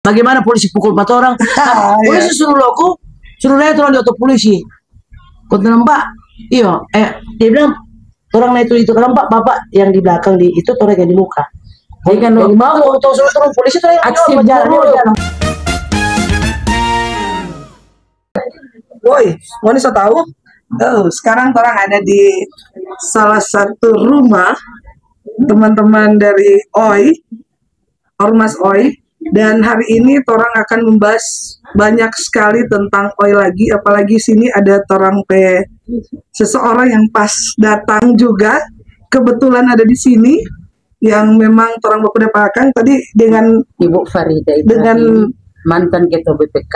Bagaimana polisi pukul 4 orang? Polisi suruh loko, suruh naik orang di auto polisi. Kau nampak? Iya, dia bilang orang naik itu nampak bapak yang di belakang di itu orang yang di muka. Jadi kan mau auto suruh turun polisi tuh aksi buruk. Woi, mau nih tahu? Sekarang orang ada di salah satu rumah teman-teman dari OI, Ormas OI. Dan hari ini orang akan membahas banyak sekali tentang OI lagi, apalagi sini ada orang seseorang yang pas datang juga, kebetulan ada di sini, yang memang orang bapak pakang tadi dengan Ibu Farida Ibrahim, dengan mantan ketua BPK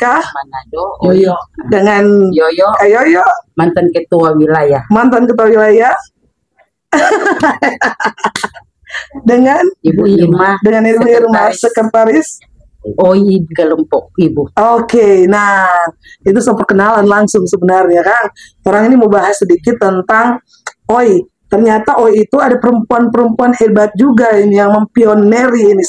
Manado, Yoyo, dengan Yoyo, mantan ketua wilayah dengan Ibu Irma sekretaris OI Kelompok Ibu. Oke, nah itu perkenalan langsung sebenarnya kan. Orang ini mau bahas sedikit tentang OI. Ternyata OI itu ada perempuan-perempuan hebat juga ini yang mempioneri ini.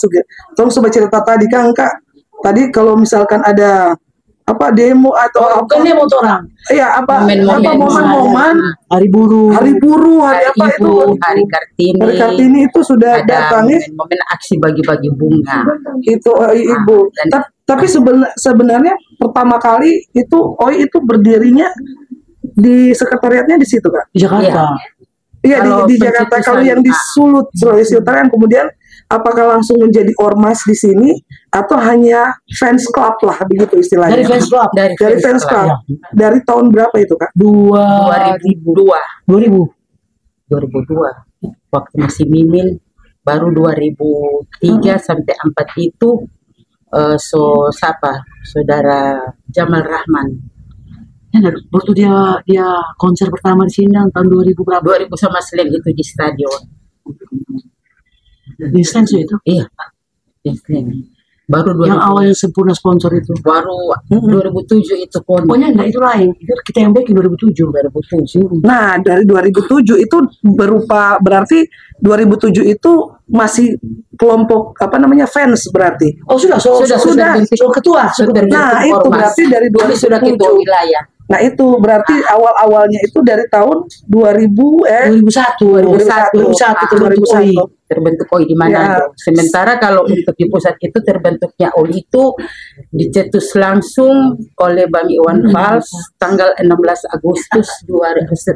Tolong coba cerita tadi kan Kak. Tadi kalau misalkan ada apa demo atau apa demo orang. Iya, momen-momen hari buruh, hari apa Ibu, itu hari Kartini itu sudah datangi momen aksi bagi-bagi bunga itu Ibu. Tapi sebenarnya pertama kali itu OI itu berdirinya di sekretariatnya di situ Kak, di Jakarta. Iya, di Jakarta. Kalau yang di Sulut Sulawesi Utara yang kemudian apakah langsung menjadi ormas di sini atau hanya fans club lah begitu istilahnya? Dari fans club. Dari fans club. Ya. Dari tahun berapa itu Kak? 2002. Waktu masih Mimin, baru 2003 sampai 4 itu Saudara Jamal Rahman. Waktu dia konser pertama di sini tahun 2000 berapa? 2000 sama Slang itu di stadion. Di Slang itu? Iya, di Slang. Baru 2000. Yang awalnya sempurna sponsor itu. Baru 2007 itu pun. Pokoknya enggak, itu lain. Itu kita yang bikin 2007. Nah, dari 2007 itu berupa berarti 2007 itu masih kelompok apa namanya fans berarti. Oh sudah ketua. Nah, itu berarti dari 2007 sudah ketua wilayah. Nah itu berarti awal-awalnya itu dari tahun 2001 terbentuk OI di Manado. Ya. Sementara kalau untuk di pusat itu terbentuknya OI itu dicetus langsung oleh Bang Iwan Fals tanggal 16 Agustus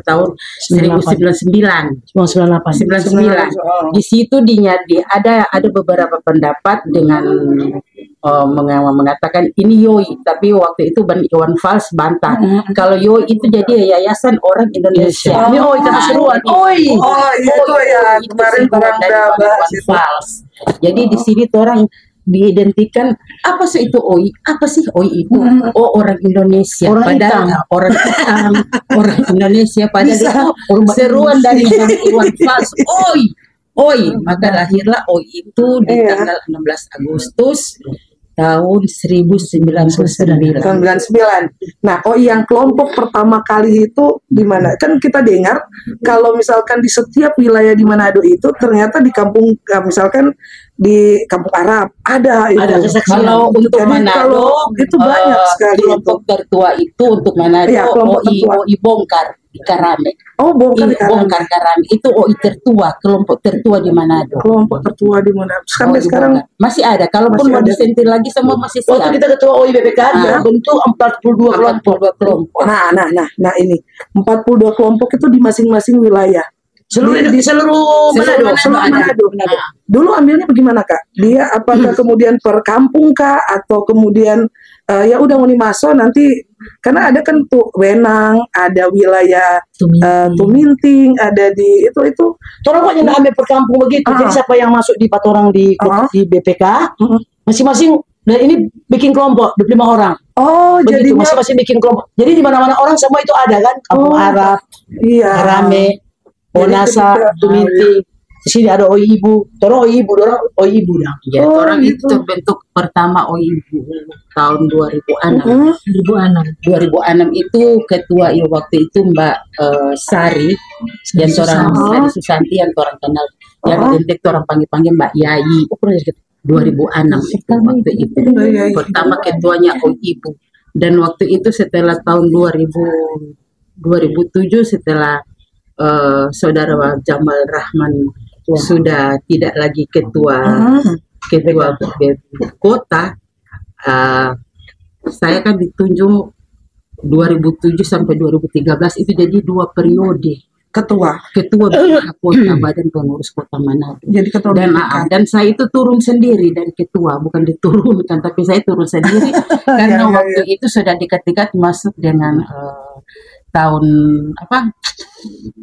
tahun 1999. Di situ ada beberapa pendapat dengan mengatakan ini YOI, tapi waktu itu Bang Iwan Fals bantah kalau YOI itu jadi Yayasan Orang Indonesia. Ini OI keseruan. Itu ya kemarin orang bahas Fals. Jadi di sini orang diidentikan apa sih itu OI? Apa sih OI itu? Oh, orang Indonesia. Orang Indonesia padahal itu seruan dari Bang Iwan Fals. OI. Maka lahirlah OI itu di tanggal 16 Agustus tahun 1999. Nah, OI yang kelompok pertama kali itu di mana? Kan kita dengar kalau misalkan di setiap wilayah di Manado itu ternyata di kampung misalkan di kampung Arab ada itu. Kalau untuk Manado itu banyak sekali kelompok tertua itu untuk Manado OI Bongkar di Karame. Bongkar Karame itu OI tertua, kelompok tertua di Manado. Sampai sekarang masih ada. Kalaupun mau disentil lagi semua masih siap. Waktu kita ketua OI BPK bentuk 42 kelompok. Nah ini 42 kelompok itu di masing-masing wilayah. Di seluruh Manado. Dulu ambilnya bagaimana Kak? Dia apakah kemudian per kampung Kak atau kemudian ya udah mau dimasuk nanti karena ada kan tuh Wenang, ada wilayah Tuminting, ada di itu. Orang kok yang ambil per kampung begitu. Jadi siapa yang masuk di 4 orang di BPK, masing-masing dan ini bikin kelompok 25 orang. Jadi masing-masing bikin kelompok. Jadi di mana-mana orang semua itu ada kan? Kampung Arab, Karame, Bonasa, Tuminting. Di sini ada OI Ibu. Orang OI Ibu dah. Ya, orang itu terbentuk pertama OI Ibu tahun 2006. 2006 itu ketua waktu itu Mbak Sari yang orang Sari Susanti yang orang kenal. Yang identik orang panggil Mbak Yai. 2006 itu waktu itu. Pertama ketuanya Ibu. Dan waktu itu setelah tahun 2007 setelah saudara Jamal Rahman sudah tidak lagi ketua kota, saya kan ditunjuk 2007 sampai 2013 itu jadi 2 periode ketua kota Badan Pengurus Kota Manado. Jadi ketua dan saya itu turun sendiri dari ketua, bukan diturunkan, tapi saya turun sendiri karena waktu itu sudah dekat-dekat masuk dengan tahun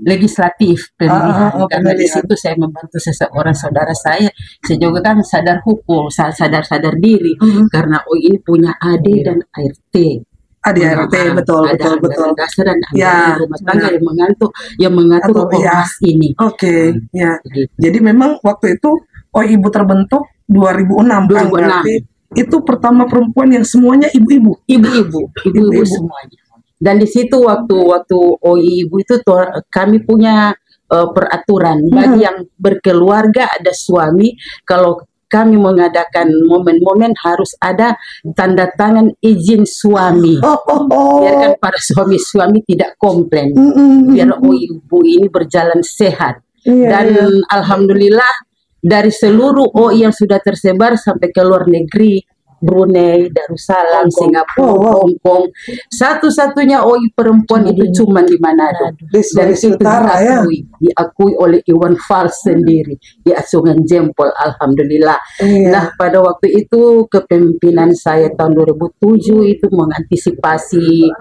legislatif pemilihan. Karena di situ saya membantu seseorang saudara saya juga kan sadar hukum, sadar diri karena ini punya AD dan ART. Betul. Dasar dan rumah tangga yang mengatur ormas ini. Gitu. Jadi memang waktu itu Ibu terbentuk 2006. Kan, berarti itu pertama perempuan yang semuanya ibu-ibu semuanya. Dan di situ waktu Ibu itu kami punya peraturan bagi yang berkeluarga ada suami, kalau kami mengadakan momen-momen harus ada tanda tangan izin suami. Biarkan para suami-suami tidak komplain. Biar Ibu ini berjalan sehat. Dan alhamdulillah dari seluruh yang sudah tersebar sampai ke luar negeri, Brunei, Darussalam, Singapura, Hong Kong. Satu-satunya perempuan itu cuma di Manado. Dan itu diakui oleh Iwan Fals sendiri di Asungan Jempol, alhamdulillah. Nah, pada waktu itu kepemimpinan saya tahun 2007 itu mengantisipasi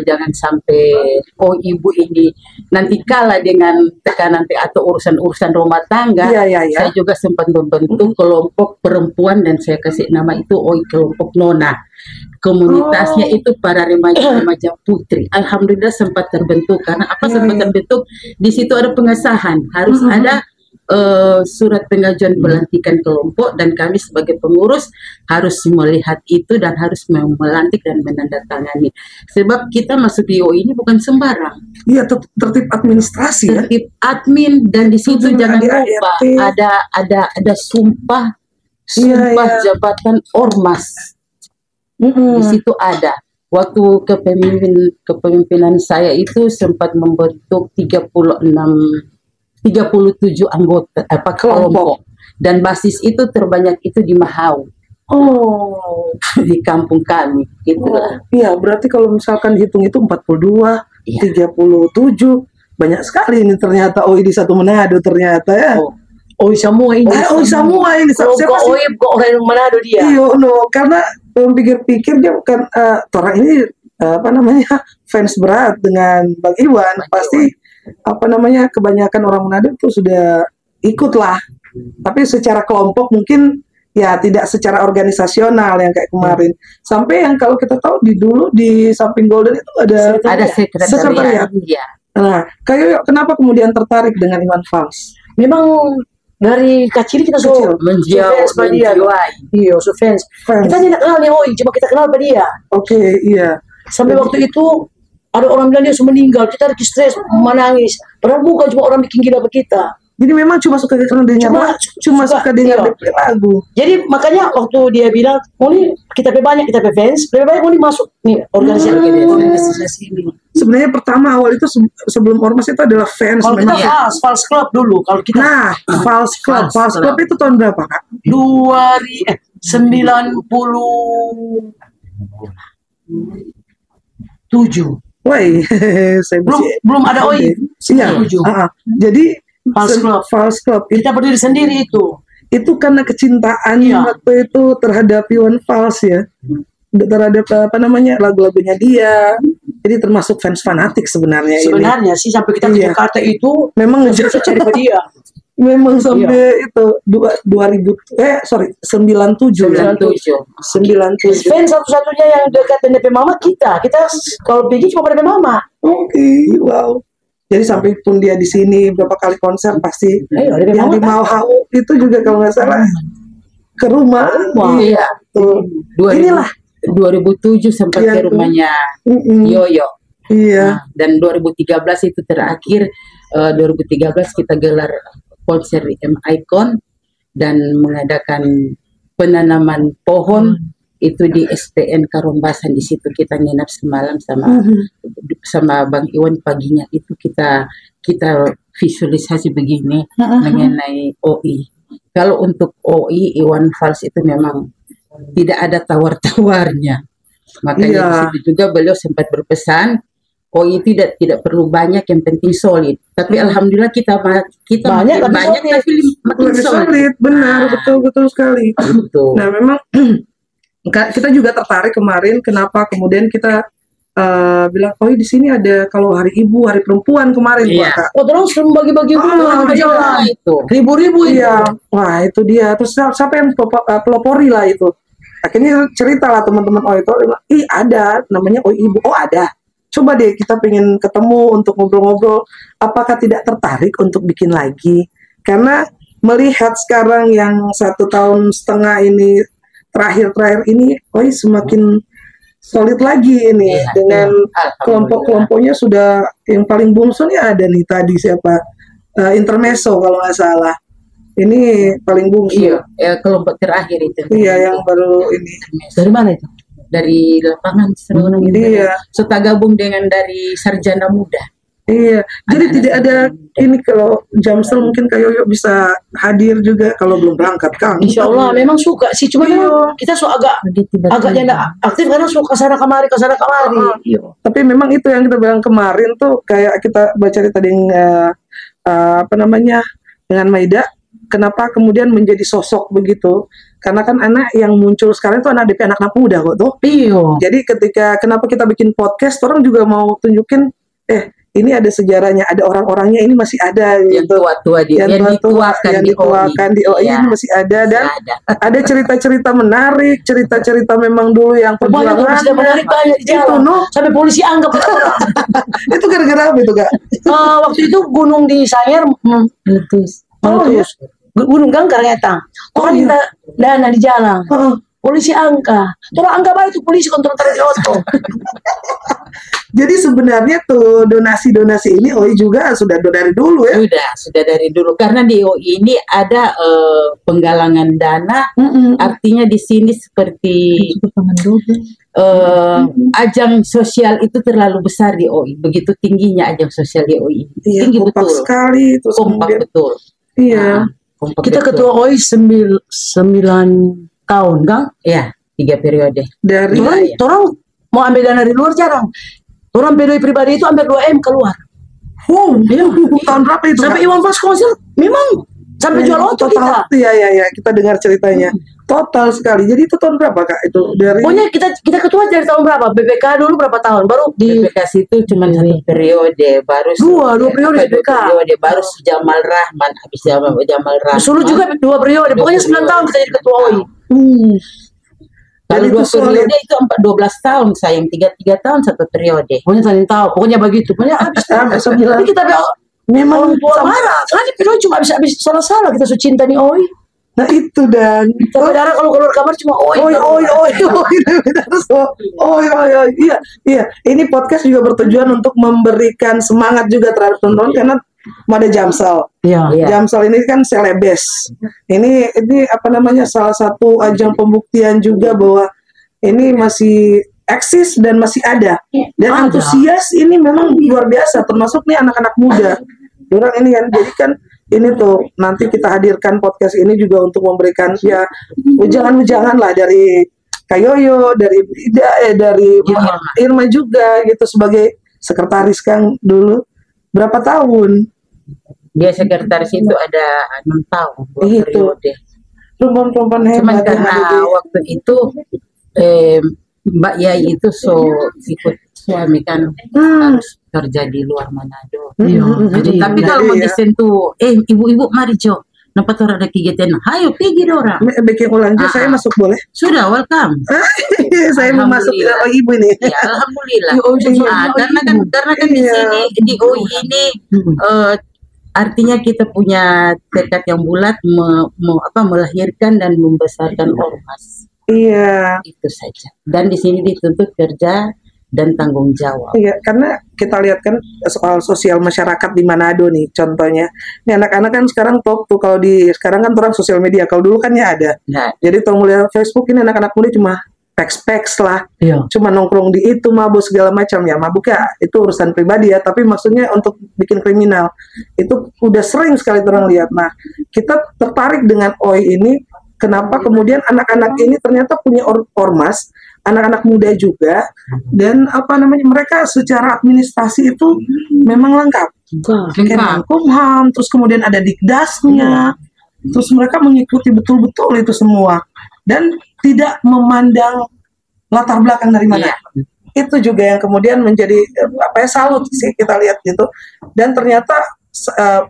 jangan sampai Ibu ini nanti kalah dengan tekanan atau urusan rumah tangga. Saya juga sempat membentuk kelompok perempuan dan saya kasih nama itu kelompok Nona. Komunitasnya itu para remaja putri. Alhamdulillah sempat terbentuk karena sempat terbentuk di situ ada pengesahan harus ada surat pengajuan pelantikan kelompok dan kami sebagai pengurus harus melihat itu dan harus melantik dan menandatangani. Sebab kita masuk di ini bukan sembarang. Iya, tertib administrasi. Tertib admin dan di situ jangan lupa ada sumpah jabatan ormas. Di situ ada. Waktu kepemimpinan saya itu sempat membentuk 37 anggota kelompok dan basis itu terbanyak itu di Mahau. Di kampung kami itulah. Iya, berarti kalau misalkan hitung itu 42, 37 banyak sekali ini ternyata di satu Manado ternyata ya. Semua ini. Semua ini. Siapa sih? Orang Manado dia. Iya, karena pikir-pikir dia bukan orang ini fans berat dengan Bang Iwan. Pasti kebanyakan orang Manado itu sudah ikutlah. Tapi secara kelompok mungkin ya tidak secara organisasional yang kayak kemarin. Sampai yang kalau kita tahu dulu di samping Golden itu ada sekretariat. Nah, kenapa kemudian tertarik dengan Iwan Fals? Memang dari kecil kita suka menjiwai. Iya, fans. Kita tidak kenal nih cuma kita kenal pada dia. Iya. Sampai waktu itu ada orang bilang dia sudah meninggal, kita lagi stres, menangis. Padahal bukan cuma orang bikin gila kita. Jadi memang cuma suka dengar suka dengar lagu. Jadi makanya waktu dia bilang, ini kita banyak, kita fans, lebih baik ini masuk nih organisasi ini. Sebenarnya pertama awal itu sebelum ormas itu adalah fans. Kalau kita Fals Club dulu. Kalau kita Fals Club itu tahun berapa, Kak? 97. Woi, saya belum ada Iya. Jadi Fals Club. Kita berdiri sendiri itu. Itu karena kecintaan waktu itu terhadap Iwan Fals ya. Terhadap lagu-lagunya dia. Jadi termasuk fans fanatik sebenarnya sih sampai kita ke Jakarta itu memang ngejar cari dia. Memang sampai itu 97. Fans satu-satunya yang dekat dengan DP Mama kita kalau pergi cuma pada DP Mama. Wow. Jadi sampai pun dia di sini berapa kali konser pasti yang di Mau itu juga kalau nggak salah ke rumah. Iya. Inilah 2007 sempat ke rumahnya Yoyo. Iya. Dan 2013 itu terakhir 2013 kita gelar konser di M Icon dan mengadakan penanaman pohon itu di SPN Karombasan. Di situ kita nginap semalam sama Bang Iwan. Paginya itu kita visualisasi begini mengenai OI. Kalau untuk OI Iwan Fals itu memang tidak ada tawar-tawarnya. Makanya di situ juga beliau sempat berpesan, OI tidak perlu banyak, yang penting solid. Tapi alhamdulillah kita banyak tapi makin solid. Benar, betul sekali. Betul. Nah, memang kita juga tertarik kemarin kenapa kemudian kita bilang, oh di sini ada kalau hari ibu, hari perempuan kemarin, Kak. Oh, terus bagi-bagi itu ribu-ribu itu. Iya. Wah, itu dia. Terus siapa yang pelopori lah itu. Akhirnya cerita lah teman-teman itu, ada namanya ibu. Oh, ada. Coba deh, kita pengen ketemu untuk ngobrol-ngobrol. Apakah tidak tertarik untuk bikin lagi? Karena melihat sekarang yang 1,5 tahun ini terakhir ini, semakin solid lagi ini dengan kelompok-kelompoknya. Sudah yang paling bungsu nih ada nih tadi siapa, Intermezzo kalau nggak salah, ini paling bungsu. Iya, kelompok terakhir itu. Iya, yang baru ini. Dari mana itu? Dari lapangan seorang serta gabung dengan dari sarjana muda. Iya, jadi tidak ada ini. Kalau Jamsel mungkin Kak Yoyo bisa hadir juga kalau belum berangkat, Kang. Insya Allah memang suka sih, cuma kita agak janda aktif karena suka kesana kemari. Tapi memang itu yang kita bilang kemarin tuh, kayak kita baca tadi dengan Maida, kenapa kemudian menjadi sosok begitu? Karena kan anak yang muncul sekarang itu anak DP, anak-anak muda kok tuh. Iya. Jadi kenapa kita bikin podcast, orang juga mau tunjukin, ini ada sejarahnya, ada orang-orangnya, ini masih ada yang gitu. Tua-tua yang dituakan di OI ini masih ada, dan ada cerita-cerita menarik, cerita-cerita memang dulu yang perjuangan menarik banyak di jalan. Sampai polisi anggap orang. Itu gara-gara apa itu, Kak? Waktu itu gunung di Sangir meletus. Gunung Karangeta. Orang minta dana di jalan. Polisi angka. Tolong angka baik itu polisi kontrol terjauh. Jadi sebenarnya tuh donasi-donasi ini OI juga sudah dari dulu ya? Sudah dari dulu. Karena di OI ini ada penggalangan dana. Artinya di sini seperti ajang sosial itu terlalu besar di OI. Begitu tingginya ajang sosial di OI. Tinggi kompak betul. Sekali. Kompak betul. Iya. Kita ketua OI 9 tahun, Kang? Iya, 3 periode. Dari orang mau ambil dana dari luar jarang. Orang PDI pribadi itu ambil 2M keluar. Tahun berapa itu? Sampai Iwan Fals konser, memang sampai jual otot kita. Iya, kita dengar ceritanya. Total sekali. Jadi itu tahun berapa, Kak? Itu dari. Pokoknya kita ketua dari tahun berapa? BPK dulu berapa tahun? Baru di BPK itu cuma 1 periode, baru dua periode BPK. Baru Jamal Rahman, habis Jamal Rahman. Sulu juga 2 periode. Pokoknya 9 tahun kita jadi ketua OI. Kalau 2 periode itu 12 tahun, sayang 3 tahun 1 periode. Pokoknya saling tahu. Pokoknya begitu. Pokoknya habis 9. Tapi kita memang tua marah. Soalnya periode cuma habis salah-salah kita cinta nih OI. Nah itu dan saudara kalau keluar kamar cuma iya. Ini podcast juga bertujuan untuk memberikan semangat juga terhadap teman-teman, karena ada Jamsel. Jamsel ini kan selebes. Ini salah satu ajang pembuktian juga bahwa ini masih eksis dan masih ada. Dan antusias ini memang luar biasa, termasuk nih anak-anak muda. Orang ini kan, jadi kan ini tuh nanti kita hadirkan podcast ini juga untuk memberikan ujangan-ujangan lah dari Kak Yoyo, dari Ida, dari Irma juga gitu, sebagai sekretaris Kang dulu berapa tahun? Dia sekretaris itu ada 6 tahun. Itu perempuan hebat. Cuman karena waktu itu Mbak Yai itu ikut suami kan harus kerja di luar Manado. Tapi kalau mau disentuh, ibu-ibu mari Jo, nampak orang ada kegiatan, ayo pergi orang. Bikin ulang saya masuk boleh? Sudah, welcome. Saya mau masuk ke ibu ini. Ya, alhamdulillah. Karena kan di sini di OI ini artinya kita punya tekad yang bulat melahirkan dan membesarkan ormas. Iya. Itu saja. Dan di sini dituntut kerja dan tanggung jawab. Iya, karena kita lihat kan soal sosial masyarakat di Manado nih, contohnya. Ini anak-anak kan sekarang top tuh, kalau di sekarang kan orang sosial media, kalau dulu kan ya ada. Nah, Jadi kalau melihat Facebook ini anak-anak muda cuma peks-peks lah, Iya. cuma nongkrong di itu, mabuk segala macam ya. Mabuk ya itu urusan pribadi ya, tapi maksudnya untuk bikin kriminal itu udah sering sekali orang lihat. Nah, kita tertarik dengan OI ini, kenapa kemudian anak-anak ini ternyata punya ormas, anak-anak muda juga, dan apa namanya, mereka secara administrasi itu memang lengkap. Kemenkumham, terus kemudian ada Dikdasnya, terus mereka mengikuti betul-betul itu semua dan tidak memandang latar belakang dari mana. Itu juga yang kemudian menjadi apa ya, salut sih kita lihat gitu. Dan ternyata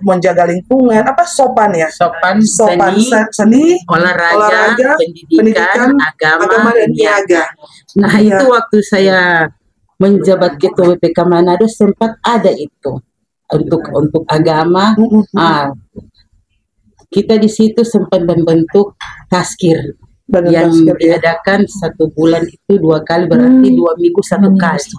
menjaga lingkungan, apa sopan ya, sopan, seni, olahraga, pendidikan, agama dan niaga. Nah, itu waktu saya menjabat Ketua WPK Manado sempat ada itu untuk agama. Kita di situ sempat membentuk taskir yang diadakan 1 bulan itu 2 kali, berarti 2 minggu 1 kali.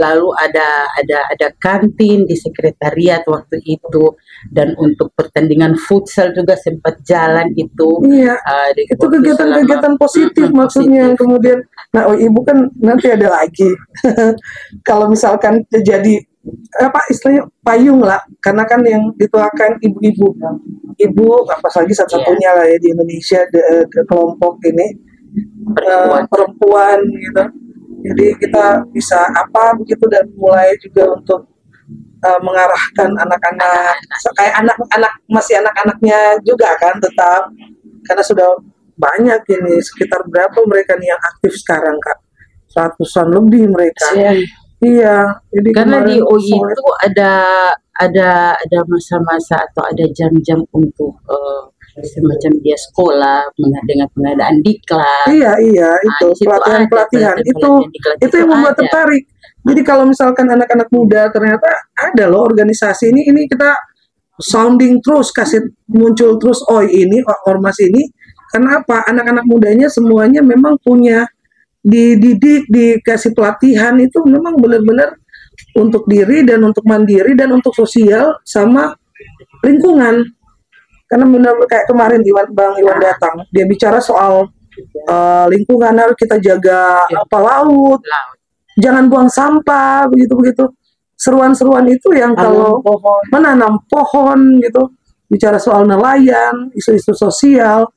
Lalu ada kantin di sekretariat waktu itu, dan untuk pertandingan futsal juga sempat jalan itu. Iya, itu kegiatan-kegiatan positif maksudnya. Kemudian, nah ibu kan nanti ada lagi. Kalau misalkan terjadi apa istilahnya payung lah, karena kan yang dituakan ibu-ibu apa lagi satu-satunya lah ya di Indonesia, kelompok ini perempuan gitu. Jadi kita bisa apa begitu, dan mulai juga untuk mengarahkan anak-anak, kayak anak-anak masih anak-anaknya juga kan, tetap karena sudah banyak ini, sekitar berapa mereka nih yang aktif sekarang Kak? 100-an lebih mereka. Iya, jadi karena di OI itu ada masa-masa atau ada jam-jam untuk semacam dia sekolah dengan pengadaan diklat. Iya, itu pelatihan itu yang membuat tertarik. Jadi kalau misalkan anak-anak muda ternyata ada loh organisasi ini kita sounding terus, kasih muncul terus OI ini, ormas ini. Karena apa? Anak-anak mudanya semuanya memang punya dididik, dikasih pelatihan itu memang benar-benar untuk diri dan untuk mandiri dan untuk sosial sama lingkungan. Karena benar kayak kemarin Bang Iwan datang, dia bicara soal lingkungan, harus kita jaga apa laut, jangan buang sampah, begitu-begitu. Seruan-seruan itu yang kalau menanam pohon gitu, bicara soal nelayan, isu-isu sosial.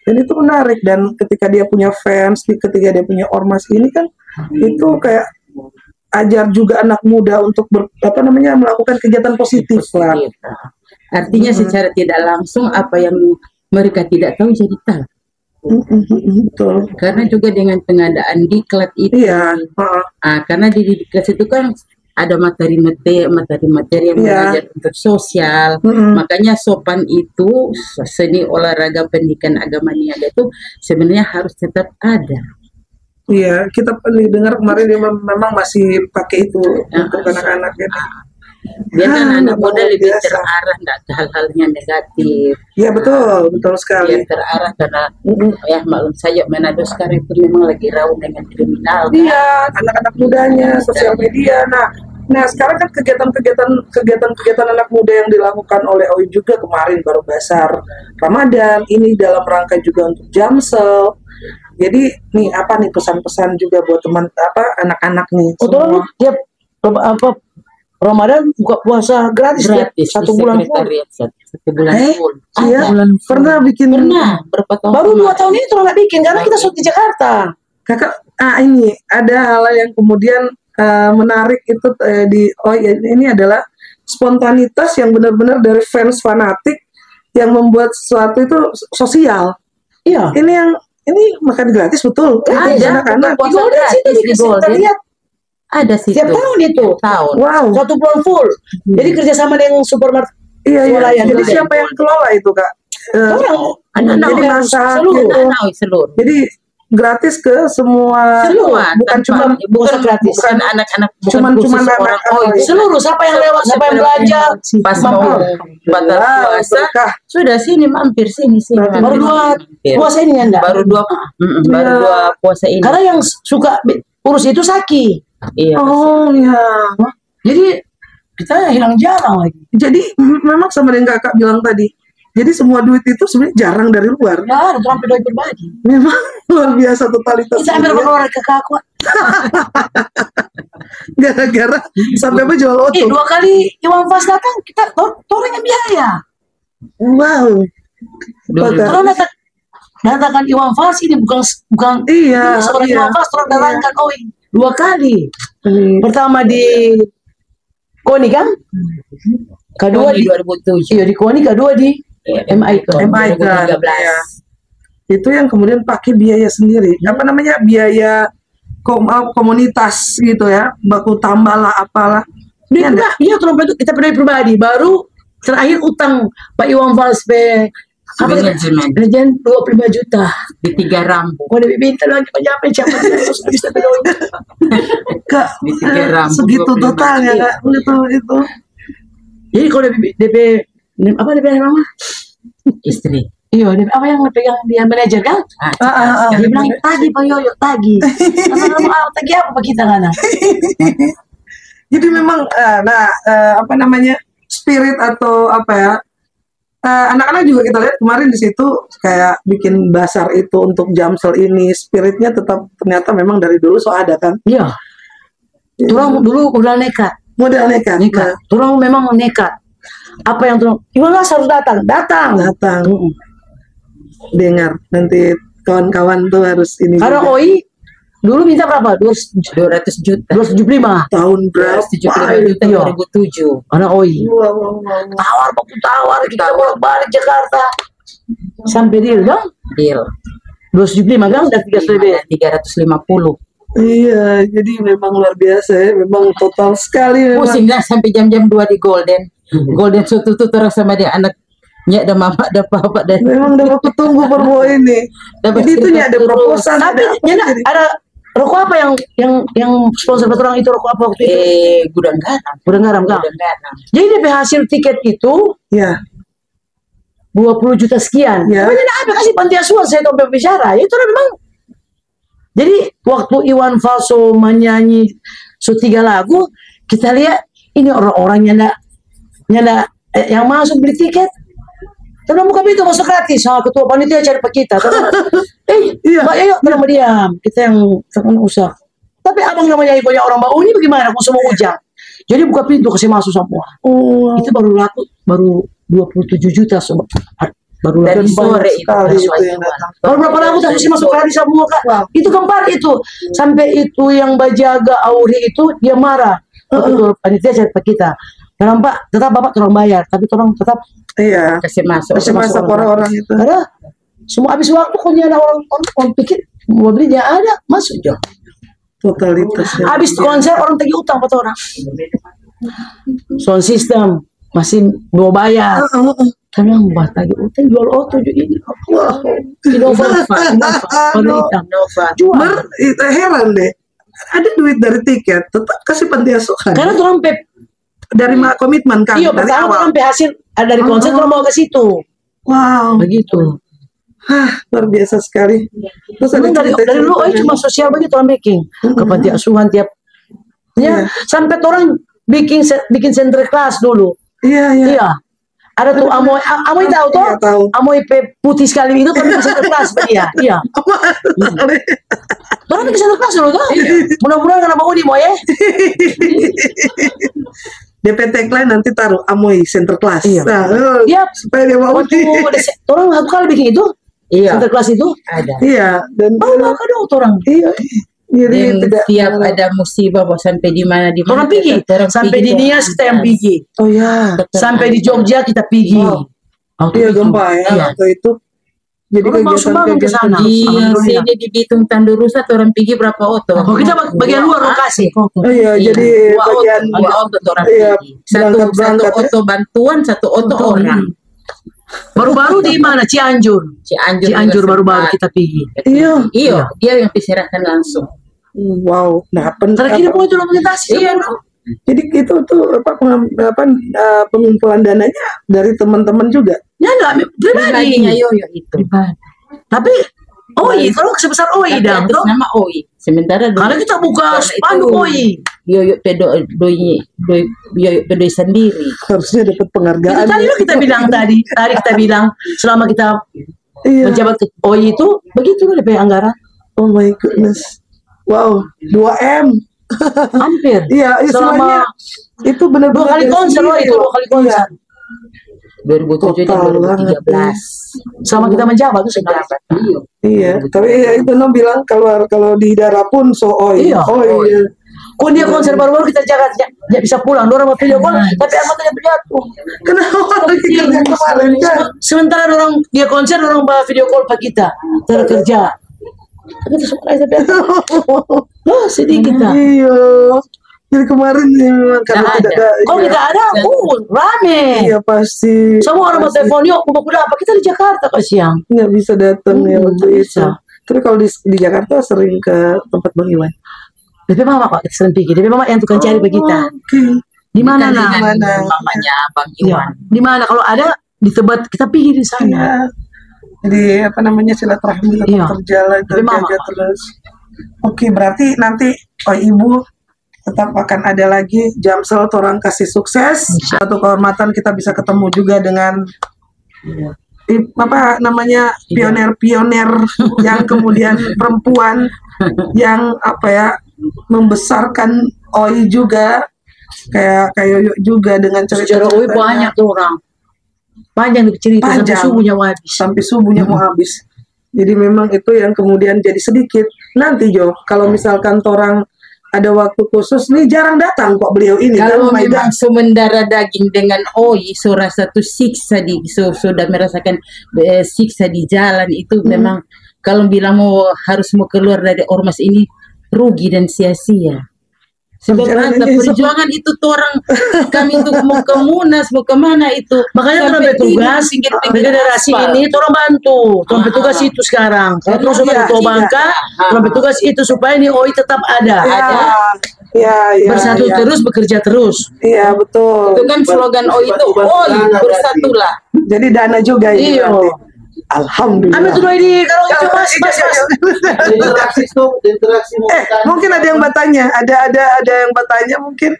Dan itu menarik, dan ketika dia punya fans, ketika dia punya ormas ini kan, itu kayak ajar juga anak muda untuk melakukan kegiatan positif lah. Artinya secara tidak langsung apa yang mereka tidak tahu jadi tahu. Betul. Karena juga dengan pengadaan diklat itu, karena di diklat itu kan ada materi-materi yang mengajar untuk sosial. Makanya sopan itu, seni, olahraga, pendidikan, agama, niaga itu sebenarnya harus tetap ada. Iya, kita dengar kemarin dia memang masih pakai itu untuk anak-anak ya. Dia kan anak muda lebih terarah, enggak ke hal-hal yang negatif. Iya, betul sekali. Dia terarah karena ya maklum saja Manado sekarang itu memang lagi rawan dengan kriminal. Iya, anak-anak mudanya, sosial media. Nah sekarang kan kegiatan anak muda yang dilakukan oleh OI juga kemarin baru Basar Ramadan, ini dalam rangka juga untuk Jamsel. Jadi nih apa nih pesan-pesan juga buat teman anak-anak nih. Tiap Ramadan buka puasa gratis ya? 1 bulan full. 1 bulan full. Iya, pernah bikin? Pernah, berapa tahun? Baru 2 tahun ini nggak bikin karena kita shoot di Jakarta. Kakak, ini ada hal yang kemudian menarik itu ini adalah spontanitas yang benar-benar dari fans fanatik yang membuat sesuatu itu sosial. Iya. Ini makan gratis betul. Ada anak-anak di Golden situ kita lihat. Ada sih. Tiap tahun itu. Wow. 1 bulan full. Jadi kerjasama dengan supermarket. Iya. Jadi siapa yang kelola itu Kak? Anak-anak. Jadi masak seluruh. Jadi gratis ke semua. Bukan cuma gratis. Bukan anak-anak. Cuma anak seluruh. Siapa yang lewat, siapa yang belanja. Pas mau batal puasa. Sudah sini mampir sini. Baru 2 puasa ini Anda. Baru 2 puasa ini. Karena yang suka urus itu Saki. Iya. Oh ya. Jadi kita hilang jarang lagi. Jadi memang sama yang kakak bilang tadi. Jadi semua duit itu sebenarnya jarang dari luar. Ya, ada orang pedoi berbagi. Memang luar biasa totalitas. Kita ambil orang ke kakak. Gara-gara sampai apa jual oto. 2 kali Iwan Fals datang, kita orang yang biaya. Wow. Orang datangkan Iwan Fals ini bukan Iya, seorang iya. Iwan Fals, orang datangkan OI 2 kali. Pertama di KONI kan? Kedua Tahun di 2007. iya di KONI, kedua di MI kan. MI kan. 2013. Iya. Itu yang kemudian pakai biaya sendiri. Apa namanya? Biaya komunitas gitu ya. Baku tambah lah apalah. Iya, terus itu kita pedoi pribadi. Baru terakhir utang Pak Iwan Fals manajemen 25 juta. Di 3 rambu. Mau lebih minta lagi banyak siapa terus bisa pedoi. Kak, Di 3 rambu. segitu 25 totalnya juta. Kak. Itu. Jadi kalau DP apa DP nama? Istri. Iya, DP apa yang pegang dia manajer kan? Dia bilang tagi Pak Yoyo, tagi. Tagi apa Pak kita kan? Jadi memang apa namanya? Spirit atau apa ya? Anak-anak juga kita lihat kemarin di situ kayak bikin basar itu untuk Jamsel ini, spiritnya tetap ternyata memang dari dulu ada kan? Iya. Turang dulu udah nekat. Model nekat. Turang memang nekat. Apa yang turang? Iwan Fals harus datang. Dengar nanti kawan-kawan tuh harus ini. Karena juga. OI dulu minta berapa? 200 juta. 275. Tahun berapa? 275 juta Iya. 2007. Karena OI. Wow. Tawar kita bolak-balik Jakarta. Sampai deal kan? Deal. 275 kan? Dan 350. Iya, jadi memang luar biasa ya, memang total sekali memang. Pusing dah sampai jam-jam 2 di Golden. Golden suatu tuh terus sama dia anaknya ada mama ada papa dan Memang dapat ketunggu perbo ini. Dapat Jadi itu cerita ada terus. proposan. Tapi nyana ada rokok apa yang sponsor orang itu rokok apa waktu itu? Gudang garam. Gudang garam kan? Gudang garam. Jadi DP hasil tiket itu Ya, 20 juta sekian. Ya. Tapi tidak ada kasih panti asuhan saya tahu berbicara. Itu memang. Jadi waktu Iwan Fals menyanyi 3 lagu, kita lihat ini orang-orang nyanda yang masuk beli tiket. Tenang buka pintu masuk gratis. Ketua panitia cari pak kita. Iya. Mbak Yoyo tenang diam. Kita yang tenang usah. Tapi abang namanya banyak orang bau ini bagaimana? Aku semua ujang. Jadi buka pintu kasih masuk semua. Oh, Itu baru laku baru 27 juta sobat. Baru Dari laku sore banyak itu. sekali itu Dari yang datang. baru berapa lagu tak mesti masuk hari semua kak. Wow. Itu keempat itu. Sampai itu yang bajaga Auri itu dia marah. Betul panitia cari pak kita. Kenapa? Tetap bapak tolong bayar, tapi tolong tetap Iya. Kasih masuk. Masih masuk orang-orang itu. karena semua habis waktu kok ada orang pikir mau belinya ada masuk jo. Totalitasnya. Habis konser orang tagih utang buat orang. Sound system masih mau bayar. Karena mbak tagih utang jual auto juga ini. Wah, Innova. Heran deh. Ada duit dari tiket, tetap kasih panti asuhan. Karena orang Dari komitmen kan iya dari pertama awal. orang hasil ada dari konser orang mau ke situ. Wow. Begitu. Luar biasa sekali. Terus ada Memang dari cerita-cerita dulu yang- cuma sosial begitu orang bikin ke panti asuhan tiap Iya. sampai orang bikin center class dulu. Iya. Iya. Ada tuh Amoy tahu toh? Iya, tahu. Amoy putih sekali itu kan bikin center class dia. Iya. Orang bikin center class dulu toh? Mudah-mudahan kenapa mau di Moy ya? DP tagline nanti taruh Amoy Center Class. Iya. Nah, Iya. supaya dia mau Waktu orang satu kali bikin itu Iya. center class itu. Ada. Iya, dan Oh, nggak ada orang. iya. Jadi Dan tidak tiap ada musibah bahwa sampai di mana Orang pergi. Sampai di Nias kita yang pergi. Oh ya. Sampai di Jogja kita pergi. Wow. Waktu Iya itu. gempa ya Iya. waktu itu. Jadi Orang mau sumbangan ke sana. Di Alhamdulillah. sini di Bitung Tandurusa orang pergi berapa oto? Oh, kita bagian luar lokasi. Oh iya, jadi dua bagian oto orang iya, pergi. Satu berangkat ya. oto bantuan, satu oto orang. Baru-baru di mana? Cianjur. Cianjur baru-baru kita pergi. Iya. Iya, dia yang diserahkan langsung. Wow. Nah, Terakhir mau itu dokumentasi. Iya, no. jadi itu tuh pengumpulan dananya dari teman-teman juga. Ya enggak pribadi. Pribadinya Yoyo itu. Tapi OI, kalau sebesar OI Tapi dong. atas nama OI. Sementara Karena kita buka spanduk OI. Yoyo pedoi sendiri. Harusnya dapat penghargaan. Itu tadi lo kita bilang tadi kita bilang selama kita Iya. menjabat ke OI itu begitu loh DP anggaran. Oh my goodness. Wow, 2M. Hampir. Iya, istilahnya itu benar-benar 2 kali konser loh itu, 2 kali konser. 2007 dan Total 2013. Selama kita menjabat itu sebenarnya. Iya, tapi ya itu no bilang kalau di daerah pun oi. Iya. Oh iya. Kok dia konser baru-baru kita jaga nggak bisa pulang, orang mau video call, tapi amatnya berjatuh. Kenapa lagi kerja kemarin kan? Sementara orang dia konser, orang bawa video call pak kita, terkerja. Tapi itu semua saya oh sedih kita. Iya. Jadi kemarin memang karena Nggak tidak ada. ada. Kok kita ada? Rame. Iya pasti. Semua orang mau telepon yuk, mau apa? Kita di Jakarta kok siang. Nggak bisa datang ya Hmm, waktu nggak itu. bisa. Tapi kalau di Jakarta sering ke tempat Bang Iwan. DP mama kok kita sering pikir, DP mama yang tukang cari pak kita. Oke. Di mana Bukan nah? dengan Mana? mamanya Bang Iya. Iwan. Di mana kalau ada di Tebet kita pergi di sana. Iya. Jadi apa namanya silaturahmi tetap Iya. terjalan Tapi mama, terjaga terus. Oke, berarti nanti Ibu tetap akan ada lagi Jamsel Torang kasih sukses. Satu kehormatan kita bisa ketemu juga dengan apa namanya pioner-pioner yang kemudian perempuan yang apa ya membesarkan OI juga kayak Yoyo juga dengan Sejarah OI banyak tuh orang. Panjang cerita sampai Panjang. subuhnya mau habis. sampai subuhnya mau habis. Jadi memang itu yang kemudian jadi sedikit. Nanti Jo, kalau misalkan orang ada waktu khusus nih jarang datang kok beliau ini. Kalau kan, my memang God. sementara daging dengan OI, satu siksa sudah merasakan siksa di jalan itu memang kalau bilang harus mau keluar dari ormas ini rugi dan sia-sia. Sebab Perjalanan ada ini perjuangan itu tuh orang kami untuk mau ke Munas, mau kemana itu. Makanya Sampai orang petugas pinggir-pinggir federasi aspal. ini tolong bantu. Tolong petugas itu sekarang. Kalau terus Iya, ketua iya. Bangka, tolong petugas itu supaya ini OI tetap ada. Ya, Bersatu ya. terus, bekerja terus. Iya betul. Itu kan slogan OI itu, OI bersatulah. Jadi dana juga ini. Iya. berarti. Alhamdulillah. Ambil tuh ini kalau itu mas. Mungkin ada yang bertanya, ada yang bertanya mungkin.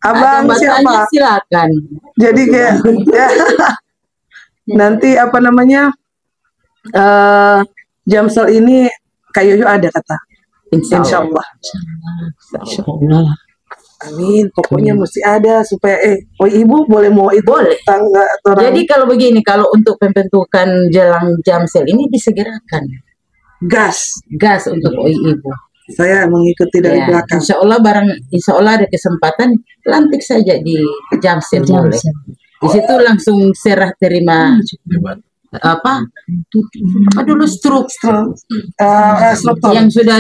Abang Ada siapa? bertanya, silakan. Jadi kayak ya, nanti apa namanya Jamsel ini Kak Yoyo ada kata. Insya Allah. Amin. Pokoknya mesti ada supaya oh ibu boleh mau itu Boleh. tangga orang Jadi kalau begini, kalau untuk pembentukan jelang Jamsel ini disegerakan gas. gas untuk OI Ibu. Saya mengikuti dari Ya, belakang. insya Allah ada kesempatan lantik saja di Jamsel boleh. Di situ langsung serah terima apa dulu struktur Struktur. yang sudah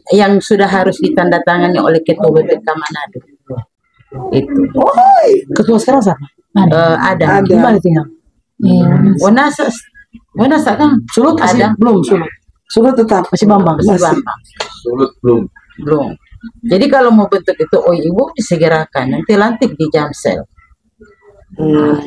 yang sudah harus ditandatangani oleh Ketua BPK Manado. Itu Ketua sekarang siapa? ada. Ada. Di mana tinggal? Wanasa kan Sulut masih ada belum sulut. Sudah tetap Masih Bambang. masih Masih. Bambang. Sulut belum. Belum. Jadi kalau mau bentuk itu OI Ibu disegerakan, nanti lantik di Jamsel.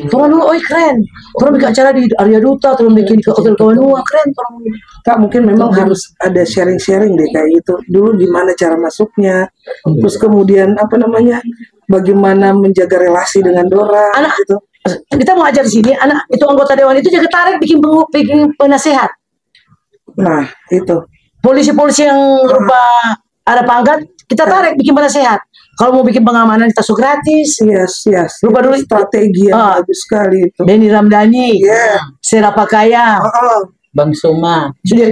Orang dulu OI keren. Orang bikin acara di Arya Duta, orang bikin ke Hotel Kawanua, keren. Orang Kak mungkin memang harus ada sharing-sharing deh kayak gitu. Dulu gimana cara masuknya, terus kemudian apa namanya, bagaimana menjaga relasi dengan orang Anak- gitu. kita mau ajar di sini, anak itu anggota dewan itu jaga tarik bikin penasehat. Nah itu. Polisi-polisi yang rupa ada pangkat, kita tarik bikin penasehat. Kalau mau bikin pengamanan kita suka gratis. Yes. Lupa dulu. Strategi yang Ah. bagus sekali itu. Benny Ramdhani, Iya. Serapa Kaya, Oh, Bang Suma. sudah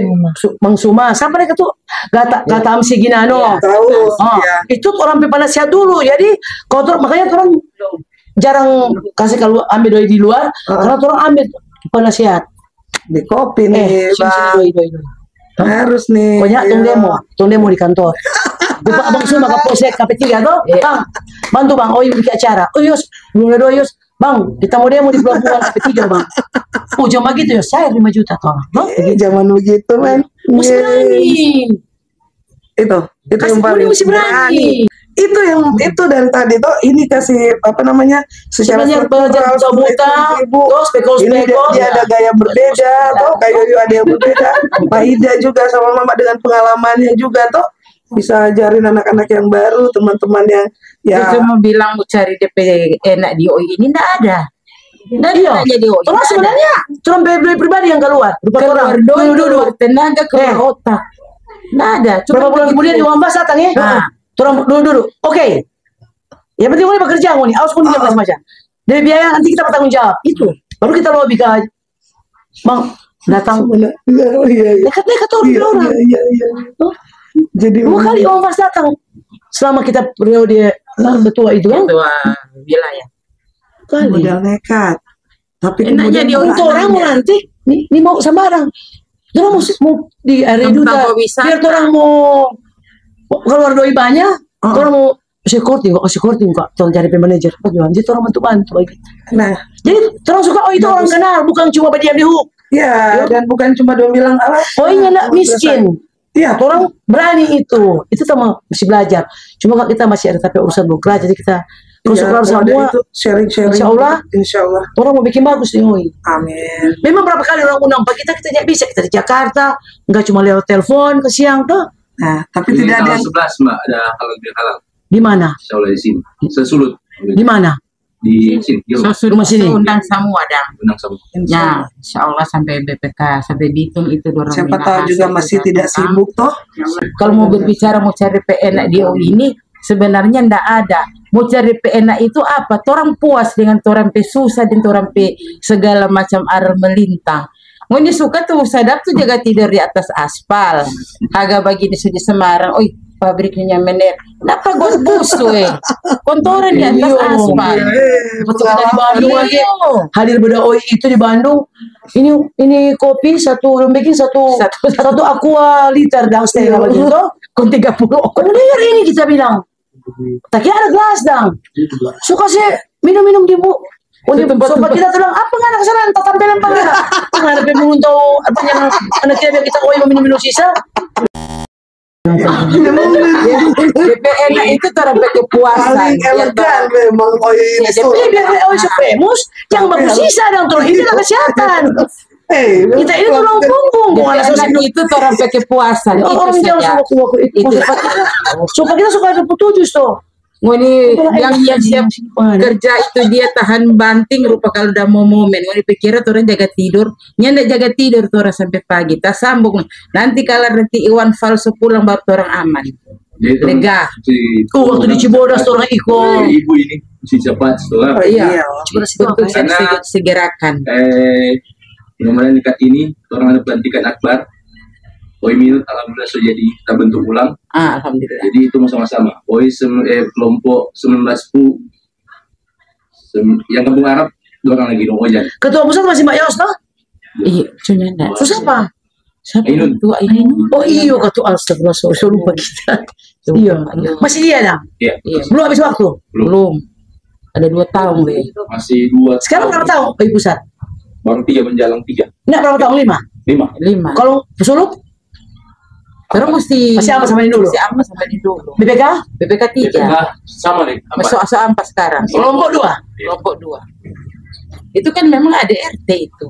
Bang Suma, sampai mereka tuh Gata Amsi Ginano. tahu. Oh, Ya. itu orang penasehat dulu. Jadi kotor makanya orang jarang kasih kalau ambil doi di luar, karena orang ambil penasehat. Di kopi nih, Bang. Doi. Harus nih. Banyak Iya. tung demo di kantor. Bapak Abang Suma ke Polsek KP3 tuh, Bang, bantu Bang, oh bikin acara. Oh Yus, belum ada Yus. Bang, kita mau demo di pelabuhan KP3 Bang. Oh jam begitu ya, saya 5 juta toh. Zaman begitu, men. Mesti Yeay. berani. Itu Kasih yang paling mesti berani. itu dari tadi tuh ini kasih apa namanya secara Sebenarnya belajar buta, terus ini dia ada gaya berbeda tuh, kayak Yoyo ada yang berbeda. Pak Ida juga sama Mama dengan pengalamannya juga tuh bisa ajarin anak-anak yang baru, teman-teman yang Itu mau bilang mau cari DP enak di OI ini enggak ada. Nggak Iya. ada jadi OI. Terus sebenarnya cuma pribadi yang keluar. keluar doang, keluar tenaga, keluar otak. Nggak ada. Cuma Berapa bulan kemudian di Wambas datang ya? Nah. Turun dulu. Oke. Yang penting gue bekerja nih. Awas pun dia macam. Dari biaya nanti kita bertanggung jawab. Itu. Baru kita lobby ke Bang datang. oh iya Dekat-dekat orang. iya. Oh, Jadi 2 kali Wambas datang. Selama kita periode ketua itu kan. ketua wilayah. Kali. modal nekat. Tapi Enaknya dia Untuk orang mau nanti. Ini mau sembarang. Orang mau di area Tentang juga. wisata. Biar orang mau keluar doi banyak. Orang mau security kok, tolong cari manajer. Bagaimana? Jadi orang bantu bagi. nah, Jadi orang suka itu orang kenal, bukan cuma berdiam di hook. ya dan bukan cuma dia bilang apa? Ini anak miskin. Iya. Orang berani itu sama mesti belajar. Cuma kalau kita masih ada tapi urusan burukra, jadi kita terus Iya, semua. itu sharing-sharing. Insya Allah. Orang mau bikin bagus nih, Oi. Amin. Memang berapa kali orang undang Pak kita tidak bisa. Kita di Jakarta, nggak cuma lewat telepon ke siang tuh. Nah, tapi Ini tidak ada tanggal 11 Mbak, ada halal bihalal. Di mana? Insya Allah di sini. Sesulut. Di mana? Di sini. Di rumah. Rumah sini. Undang semua dan Benang sama. ya insya Allah sampai BPK sampai Bitung itu dorong. siapa tahu juga masih tidak sibuk toh. Kalau mau berbicara mau cari PNA di OI ini sebenarnya ndak ada. Mau cari PNA itu apa? Torang puas dengan torang pe susah dan torang pe segala macam aral melintang. Mau ini suka tuh sadap tuh jaga tidur di atas aspal. Agak begini sudah Semarang. Oi pabriknya mener. Kenapa gue busu kontoran di atas aspal. Betul kita di Bandung lagi. Hadir beda Oi itu di Bandung. Ini kopi satu bikin satu aqua liter downstairs apa gitu. Kon 30. Kemudian ini kita bilang. Tak kira ada gelas dong. Suka sih minum-minum di bu. Sobat kita bilang apa nggak anak sana tak tampilan apa nggak? Nggak ada pengen tahu apa yang anak kita Oi minum sisa. BPN itu terhadap kepuasan. Paling elegan memang Oi ini. Jadi biar Oi famous, yang bagus sisa dong terus ini adalah kesehatan. Kita ini tulang punggung, bukan BPN itu terhadap kepuasan. orang Itu jangan saja. suka kuah itu. Supaya kita suka 27 tuh. Ini yang siap kerja itu dia tahan banting rupa kalau udah mau momen. Ini pikir orang jaga tidur, nyandak jaga tidur tuh orang sampai pagi. Tak sambung. Nanti kalau nanti Iwan Falso pulang baru orang aman. Lega. Waktu di Cibodas tuh orang ikut. Ibu ini si cepat setelah. Iya. Bentuk Karena- segerakan. Mudah-mudahan dekat ini orang ada pelantikan akbar. Oi minut alhamdulillah sudah jadi kita bentuk ulang. Alhamdulillah. Jadi itu sama-sama. Oi kelompok 19 yang kampung Arab orang lagi dong ojan. Ketua pusat masih Mbak Yos toh? Iya, cuma enggak. Terus apa? Siapa Ainun. tua ini? Oh iya ketua astagfirullah, so lupa kita. Iya. Masih dia dah. Iya. Iya. Belum habis waktu. Belum. Ada 2 tahun deh. Masih 2. Sekarang berapa tahun Oi pusat? Baru 3 menjalang 3. Enggak berapa tahun 5. 5. 5. Kalau Sulut Terus mesti Masih sama ini dulu? Masih sama sama ini dulu. BPK BPK 3. Sama nih. Masuk asa ampas sekarang. kelompok 2. Kelompok 2. Itu kan memang ada RT itu.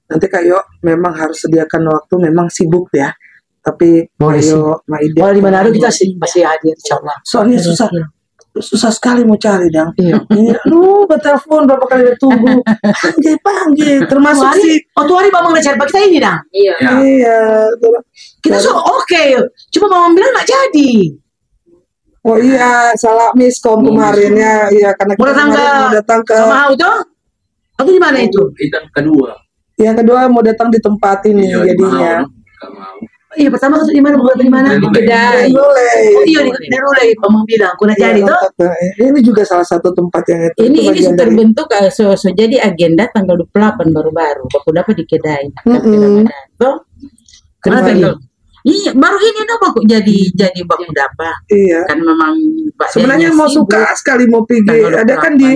Nanti Kayo memang harus sediakan waktu, memang sibuk ya. Tapi Boleh Kayo Maida. Kalau di Manado kita sih masih hadir insyaallah. Soalnya susah sekali mau cari dang. Iya. Ini bertelepon berapa kali ditunggu. Panggil termasuk si Tuh hari Bang udah cari Pak kita ini dah. Iya. Ya. iya. Kita oke. Cuma Mama bilang nggak jadi. Oh iya, salah miskom kemarin ya, iya karena Mau datang kemarin mau datang ke sama auto? Atau di mana itu? Itu yang kedua. yang kedua mau datang di tempat ini Iya, jadinya. Nggak mau. Iya pertama di mana? Bukan di mana? Di Kedai. Boleh. Oh iya di Rulai Mama bilang. Kuna jadi Iya, tuh. ini juga salah satu tempat yang itu. Ini itu bagian dari- terbentuk jadi agenda tanggal 28 baru-baru. Baku dapat di kedai. Toh? Kenapa Terus ini? baru- Iya, baru ini dong baku jadi baku dapat. Iya. Kan memang Pak Sebenarnya Denya mau sibuk. suka sekali mau pergi. Tanggal Ada kan di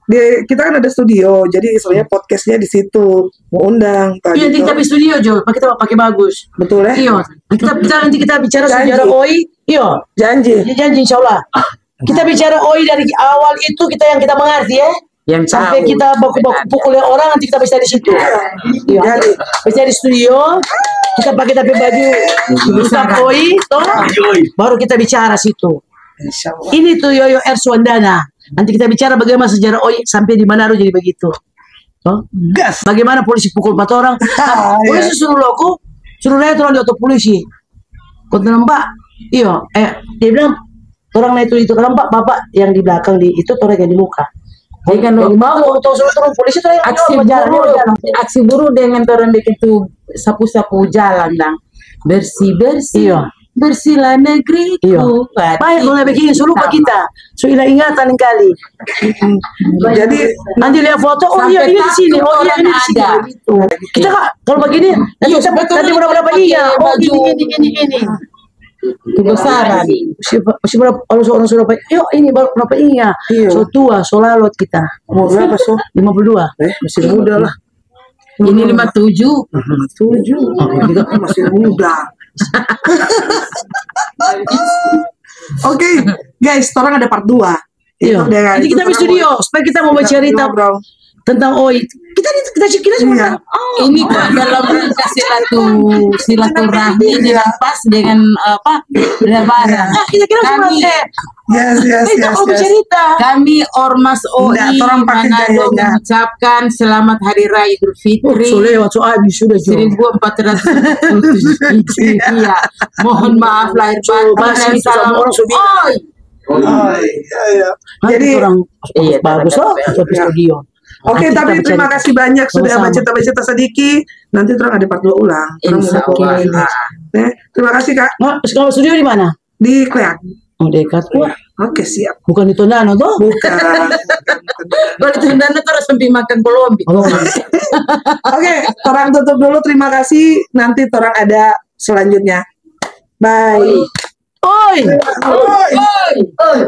28. kita kan ada studio, jadi sebenarnya podcastnya di situ mau undang tadi. Iya nanti kita di studio Jo. Kita pakai bagus. Betul ya? Iya. Kita nanti kita bicara Janji. sejarah Oi Iya, Janji. janji insya Allah. Kita bicara OI dari awal itu yang kita mengerti ya. Yang Sampai tahu. kita baku-baku pukul orang nanti kita bisa di situ. Iya. Jadi. Bisa di studio, kita pakai tapi baju Ustaz OI, toh, baru kita bicara situ. Insya Allah. Ini tuh Yoyo Erswandana. Nanti kita bicara bagaimana sejarah OI sampai di Manado jadi begitu. Toh? Gas. Bagaimana polisi pukul 4 orang? Polisi suruh loko, suruh lihat orang di auto polisi. Kau Mbak, iya, dia bilang orang itu kan Mbak, bapak yang di belakang di itu orang yang di muka. Dengan Mau turun polisi tuh yang aksi buruh dengan orang bikin tuh sapu-sapu jalan dang. Bersih-bersih. Iya. Bersihlah negeriku. Iya. Baik, kalau begini, suruh lupa kita. Sudah ingatan kali. Jadi Nanti lihat foto, oh iya ini di sini, oh iya ini di sini. ada. Gitu. Kita kak, kalau begini, nanti Iya, kita betul. nanti berapa iya. Oh Baju. ini. Kebesaran. Si berapa orang sudah yuk ini baru berapa iya. Iya. So tua, so lalot kita. mau berapa so? 52. Masih muda lah. Ini 57. 7. Masih muda. Oke, guys, orang ada part 2. Iya. Nanti kita di studio supaya kita mau bercerita tentang OI. Kita semua. Iya. Ini kan dalam rangka silaturahmi dengan pas dengan apa lebaran. Kita semua Yes. kita mau bercerita. Kami Ormas OI Nggak, orang pakai Manado gayanya. mengucapkan selamat Hari Raya Idul Fitri So lewat so habis sudah 1447 Hijriah. Mohon maaf lahir batin dan salam OI. Iya. Jadi orang Iya, bagus loh di studio. oke, Nanti tapi kita terima bercerita. kasih banyak sudah Sama-sama. bercerita-bercerita sedikit. Nanti terang ada part 2 ulang. Terang Insya mau Allah. ini. Terima kasih Kak. Kalau studio di mana? Di Kleak. Oh dekat. Wah, Oke, siap. bukan di Tondano toh? Bukan. Kalau itu hendaknya terus sampai makan kolombi. Oh, Oke, orang tutup dulu. Terima kasih. Nanti orang ada selanjutnya. Bye. Oi. Oi.